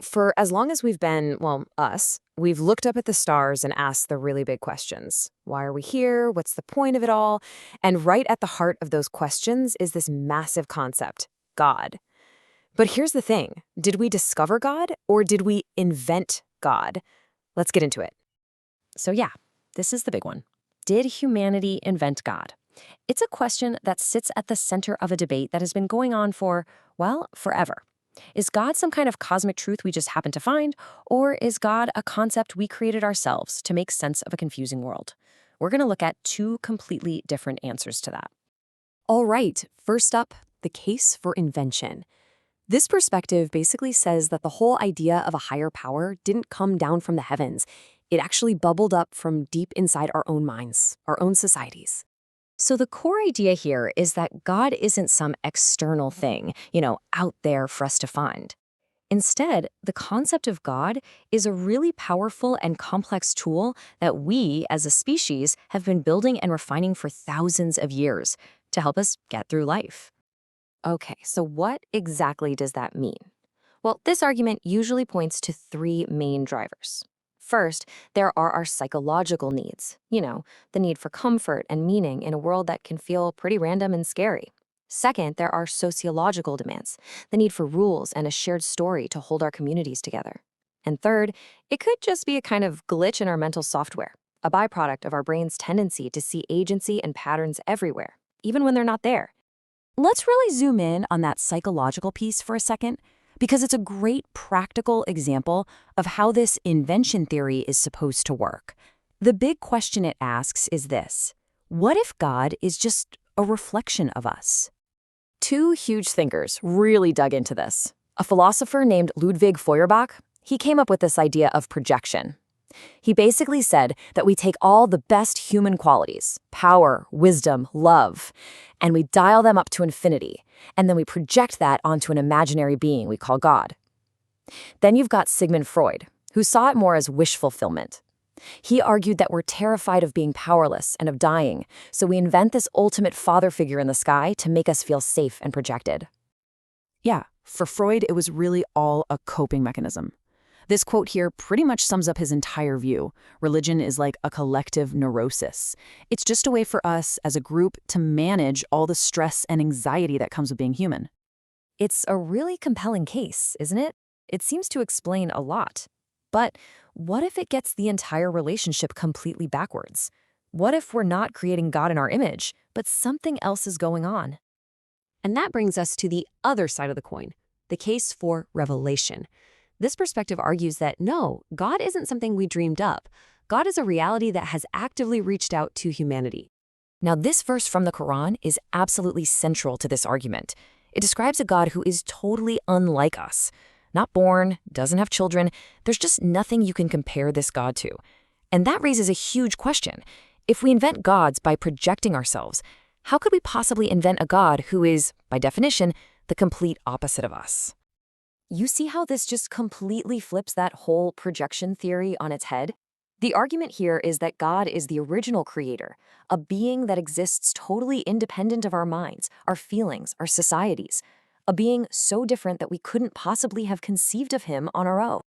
For as long as we've been, well, us, we've looked up at the stars and asked the really big questions. Why are we here? What's the point of it all? And right at the heart of those questions is this massive concept, God. But here's the thing. Did we discover God or did we invent God? Let's get into it. So yeah, this is the big one. Did humanity invent God? It's a question that sits at the center of a debate that has been going on for, well, forever. Is God some kind of cosmic truth we just happen to find, or is God a concept we created ourselves to make sense of a confusing world? We're going to look at two completely different answers to that. All right, first up, the case for invention. This perspective basically says that the whole idea of a higher power didn't come down from the heavens. It actually bubbled up from deep inside our own minds, our own societies. So the core idea here is that God isn't some external thing, out there for us to find. Instead, the concept of God is a really powerful and complex tool that we, as a species, have been building and refining for thousands of years to help us get through life. Okay, so what exactly does that mean? Well, this argument usually points to three main drivers. First, there are our psychological needs, the need for comfort and meaning in a world that can feel pretty random and scary. Second, there are sociological demands, the need for rules and a shared story to hold our communities together. And third, it could just be a kind of glitch in our mental software, a byproduct of our brain's tendency to see agency and patterns everywhere, even when they're not there. Let's really zoom in on that psychological piece for a second, because it's a great practical example of how this invention theory is supposed to work. The big question it asks is this: what if God is just a reflection of us? Two huge thinkers really dug into this. A philosopher named Ludwig Feuerbach, he came up with this idea of projection. He basically said that we take all the best human qualities, power, wisdom, love, and we dial them up to infinity, and then we project that onto an imaginary being we call God. Then you've got Sigmund Freud, who saw it more as wish fulfillment. He argued that we're terrified of being powerless and of dying, so we invent this ultimate father figure in the sky to make us feel safe and projected. Yeah, for Freud, it was really all a coping mechanism. This quote here pretty much sums up his entire view. Religion is like a collective neurosis. It's just a way for us as a group to manage all the stress and anxiety that comes with being human. It's a really compelling case, isn't it? It seems to explain a lot. But what if it gets the entire relationship completely backwards? What if we're not creating God in our image, but something else is going on? And that brings us to the other side of the coin, the case for revelation. This perspective argues that no, God isn't something we dreamed up. God is a reality that has actively reached out to humanity. Now, this verse from the Quran is absolutely central to this argument. It describes a God who is totally unlike us. Not born, doesn't have children. There's just nothing you can compare this God to. And that raises a huge question. If we invent gods by projecting ourselves, how could we possibly invent a God who is, by definition, the complete opposite of us? You see how this just completely flips that whole projection theory on its head? The argument here is that God is the original creator, a being that exists totally independent of our minds, our feelings, our societies, a being so different that we couldn't possibly have conceived of him on our own.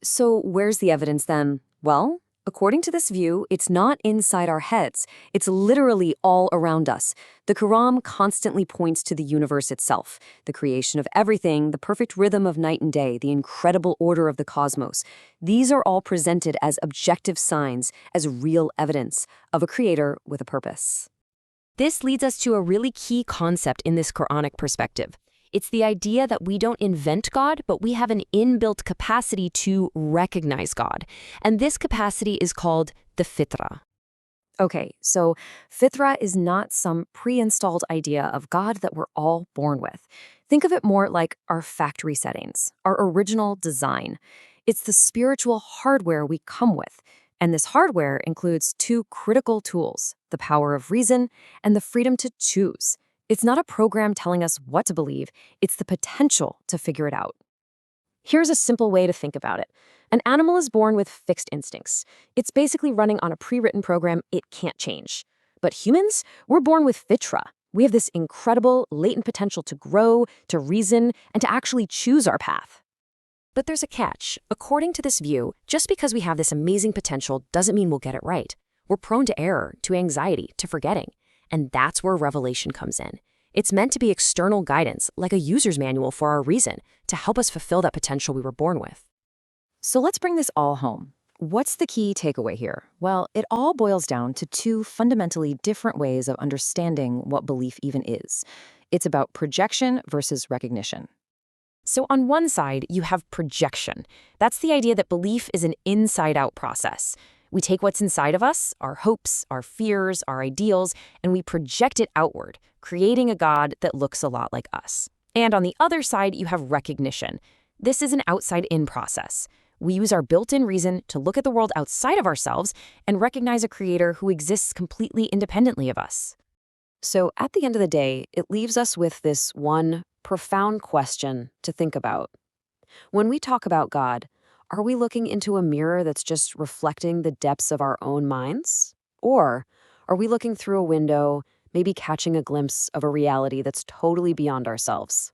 So where's the evidence then? Well, according to this view, it's not inside our heads. It's literally all around us. The Quran constantly points to the universe itself, the creation of everything, the perfect rhythm of night and day, the incredible order of the cosmos. These are all presented as objective signs, as real evidence of a creator with a purpose. This leads us to a really key concept in this Quranic perspective. It's the idea that we don't invent God, but we have an inbuilt capacity to recognize God. And this capacity is called the Fitrah. Okay, so Fitrah is not some pre-installed idea of God that we're all born with. Think of it more like our factory settings, our original design. It's the spiritual hardware we come with. And this hardware includes two critical tools, the power of reason and the freedom to choose. It's not a program telling us what to believe, it's the potential to figure it out. Here's a simple way to think about it. An animal is born with fixed instincts. It's basically running on a pre-written program it can't change. But humans, we're born with Fitrah. We have this incredible, latent potential to grow, to reason, and to actually choose our path. But there's a catch. According to this view, just because we have this amazing potential doesn't mean we'll get it right. We're prone to error, to anxiety, to forgetting. And that's where revelation comes in. It's meant to be external guidance, like a user's manual for our reason, to help us fulfill that potential we were born with. So let's bring this all home. What's the key takeaway here? Well, it all boils down to two fundamentally different ways of understanding what belief even is. It's about projection versus recognition. So on one side, you have projection. That's the idea that belief is an inside-out process. We take what's inside of us, our hopes, our fears, our ideals, and we project it outward, creating a God that looks a lot like us. And on the other side, you have recognition. This is an outside-in process. We use our built-in reason to look at the world outside of ourselves and recognize a creator who exists completely independently of us. So at the end of the day, it leaves us with this one profound question to think about. When we talk about God, are we looking into a mirror that's just reflecting the depths of our own minds? Or are we looking through a window, maybe catching a glimpse of a reality that's totally beyond ourselves?